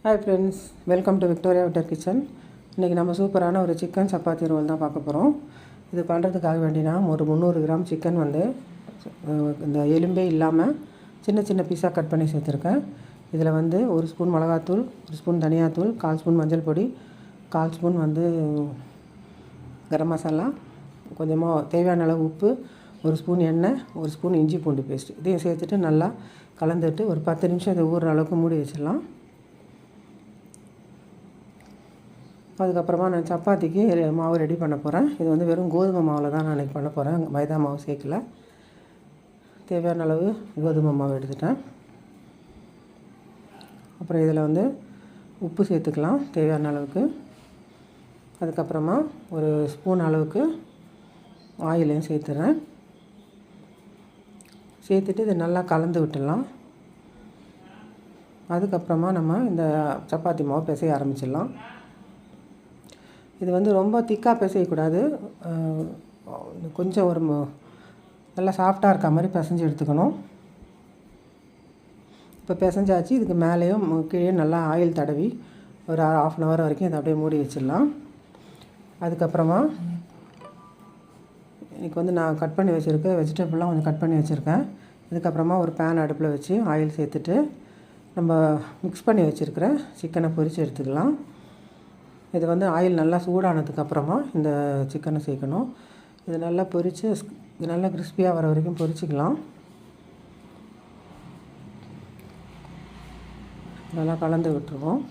Hi friends, welcome to Victoria விட்டர் kitchen. இன்றைக்கி நம்ம சூப்பரான ஒரு சிக்கன் சப்பாத்தி ரோல் தான் பார்க்க போகிறோம். இது பண்ணுறதுக்காக வேண்டினா ஒரு 300 கிராம் சிக்கன் இந்த எலும்பே இல்லாமல் சின்ன சின்ன பீஸாக கட் பண்ணி சேர்த்துருக்கேன். இதில் ஒரு ஸ்பூன் மிளகாத்தூள், ஒரு ஸ்பூன் தனியாத்தூள், 1/4 ஸ்பூன் மஞ்சள் பொடி, 1/4 ஸ்பூன் கரம் மசாலா, கொஞ்சமாக தேவையான அளவு உப்பு, ஒரு ஸ்பூன் எண்ணெய், ஒரு ஸ்பூன் இஞ்சி பூண்டு பேஸ்ட் இதையும் சேர்த்துட்டு நல்லா கலந்துட்டு ஒரு 10 நிமிஷம் இதை ஊறுற அளவுக்கு மூடி வச்சிடலாம். அதுக்கப்புறமா நான் சப்பாத்திக்கு மாவு ரெடி பண்ண போகிறேன். இது வெறும் கோதுமை மாவில் தான் நான் இன்றைக்கி பண்ண போகிறேன். மைதா மாவு சேர்க்கல. தேவையான அளவு கோதுமை மாவு எடுத்துட்டேன். அப்புறம் இதில் உப்பு சேர்த்துக்கலாம் தேவையான அளவுக்கு. அதுக்கப்புறமா ஒரு ஸ்பூன் அளவுக்கு ஆயிலையும் சேர்த்துறேன். சேர்த்துட்டு இதை நல்லா கலந்து விட்டுடலாம். அதுக்கப்புறமா நம்ம இந்த சப்பாத்தி மாவு பிசைய ஆரம்பிச்சிடலாம். இது ரொம்ப திக்காக பிசையக்கூடாது. கொஞ்சம் நல்லா சாஃப்டாக இருக்க மாதிரி பிசைஞ்சு எடுத்துக்கணும். இப்போ பிசைஞ்சாச்சு. இதுக்கு மேலேயும் கீழே நல்லா ஆயில் தடவி ஒரு 1/2 hour வரைக்கும் இதை அப்படியே மூடி வச்சிடலாம். அதுக்கப்புறமா இன்றைக்கி நான் கட் பண்ணி வச்சுருக்கேன் வெஜிடபிள்லாம் கொஞ்சம் கட் பண்ணி வச்சுருக்கேன். இதுக்கப்புறமா ஒரு பேன் அடுப்பில் வச்சு ஆயில் சேர்த்துட்டு நம்ம மிக்ஸ் பண்ணி வச்சுருக்கிற சிக்கனை பொரித்து எடுத்துக்கலாம். இது ஆயில் நல்லா சூடானதுக்கப்புறமா இந்த சிக்கனை சேர்க்கணும். இது நல்லா பொரித்து இது நல்லா கிறிஸ்பியாக வர வரைக்கும் பொரிச்சிக்கலாம். நல்லா கலந்து விட்டுருவோம்.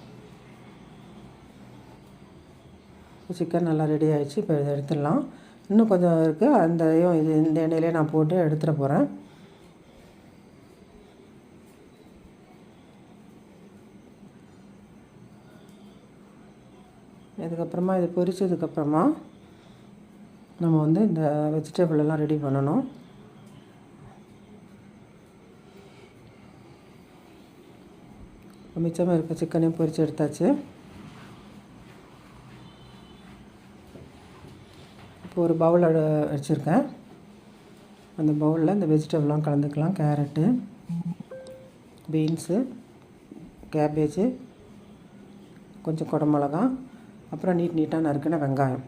சிக்கன் நல்லா ரெடி ஆகிடுச்சு. இப்போ இதை எடுத்துடலாம். இன்னும் கொஞ்சம் இருக்குது. இந்த எண்ணெயிலே நான் போட்டு எடுத்துட போகிறேன். இதுக்கப்புறமா இது பொரிச்சதுக்கப்புறமா நம்ம இந்த வெஜிடபிள் எல்லாம் ரெடி பண்ணணும். மிச்சமாக இருக்க சிக்கனையும் பொரித்து எடுத்தாச்சு. இப்போ ஒரு பவுல் வச்சுருக்கேன். அந்த பவுலில் இந்த வெஜிடபிள்லாம் கலந்துக்கலாம். கேரட்டு, பீன்ஸு, கேபேஜு, கொஞ்சம் குடமிளகா, அப்புறம் நீட்டாக நறுக்கின வெங்காயம்.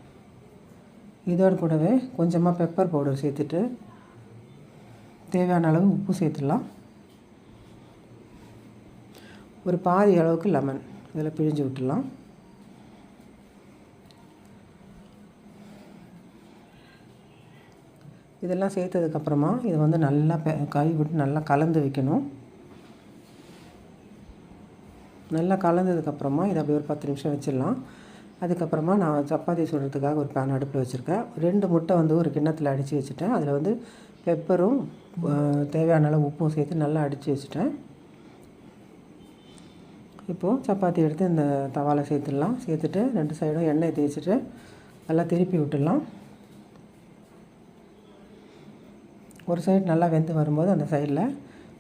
இதோடு கூடவே கொஞ்சமாக பெப்பர் பவுடர் சேர்த்துட்டு தேவையான அளவு உப்பு சேர்த்துடலாம். ஒரு பாதி அளவுக்கு லெமன் இதில் பிழிஞ்சு விட்டுடலாம். இதெல்லாம் சேர்த்ததுக்கப்புறமா இது நல்லா கை விட்டு நல்லா கலந்து வைக்கணும். நல்லா கலந்ததுக்கப்புறமா இதை அப்படியே ஒரு 10 நிமிஷம் வச்சிடலாம். அதுக்கப்புறமா நான் சப்பாத்தி சுடுறதுக்காக ஒரு பேன் அடுப்பில் வச்சுருக்கேன். 2 முட்டை ஒரு கிண்ணத்தில் அடித்து வச்சுட்டேன். அதில் பெப்பரும் தேவையான அளவு உப்பும் சேர்த்து நல்லா அடித்து வச்சுட்டேன். இப்போது சப்பாத்தி எடுத்து இந்த தவாவில் சேர்த்துடலாம். சேர்த்துட்டு 2 சைடும் எண்ணெய் தேய்ச்சிட்டு நல்லா திருப்பி விட்டுடலாம். ஒரு சைடு நல்லா வெந்து வரும்போது அந்த சைடில்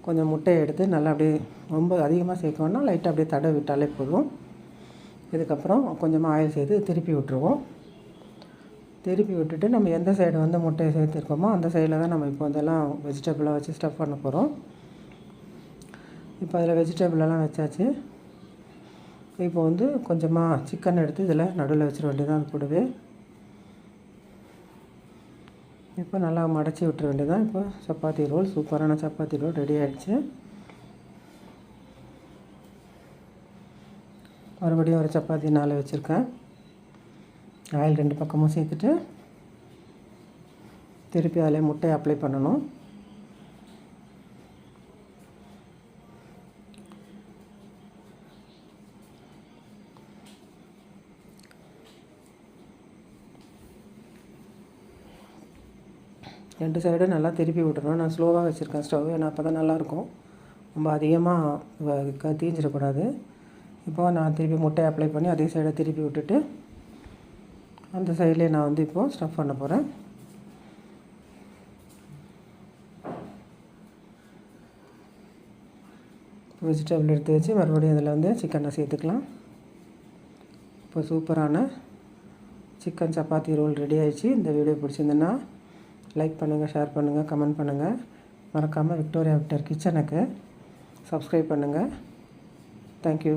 கொஞ்சம் முட்டையை எடுத்து நல்லா அப்படியே ரொம்ப அதிகமாக சேர்க்கணும்னா லைட்டாக அப்படியே தடவி விட்டாலே போதும். இதுக்கப்புறம் கொஞ்சமாக ஆயில் சேர்த்து திருப்பி விட்டுருவோம். திருப்பி விட்டுட்டு நம்ம எந்த சைடு முட்டையை சேர்த்துருக்கோமோ அந்த சைடில் தான் நம்ம இப்போ இதெல்லாம் வெஜிடபிளாக வச்சு ஸ்டஃப் பண்ண போகிறோம். இப்போ அதில் வெஜிடபிளெல்லாம் வச்சாச்சு. இப்போ கொஞ்சமாக சிக்கன் எடுத்து இதில் நடுவில் வச்சிட வேண்டியதான். அது கூடவே இப்போ நல்லா மடச்சி விட்டுற வேண்டியதான். இப்போ சப்பாத்தி ரோல், சூப்பரான சப்பாத்தி ரோல் ரெடி ஆகிடுச்சு. மறுபடியும் ஒரு சப்பாத்தி 4 வச்சுருக்கேன். ஆயில் 2 பக்கமும் சேர்த்துட்டு திருப்பி அதில் முட்டையை அப்ளை பண்ணணும். ரெண்டு சைடும் நல்லா திருப்பி விட்டுறணும். நான் ஸ்லோவாக வச்சுருக்கேன் ஸ்டவ். ஏன்னா அப்போ தான் நல்லாயிருக்கும். ரொம்ப அதிகமாக தீஞ்சிடக்கூடாது. இப்போது நான் திருப்பி முட்டையை அப்ளை பண்ணி அதே சைடை திருப்பி விட்டுட்டு அந்த சைட்லேயே நான் இப்போது ஸ்டஃப் பண்ண போகிறேன். வெஜிடபிள் எடுத்து வச்சு மறுபடியும் அதில் சிக்கனை சேர்த்துக்கலாம். இப்போ சூப்பரான சிக்கன் சப்பாத்தி ரோல் ரெடி ஆகிடுச்சு. இந்த வீடியோ பிடிச்சிருந்தேன்னா லைக் பண்ணுங்கள், ஷேர் பண்ணுங்கள், கமெண்ட் பண்ணுங்கள். மறக்காமல் விக்டோரியா விக்டர் கிச்சனுக்கு சப்ஸ்கிரைப் பண்ணுங்கள். தேங்க்யூ.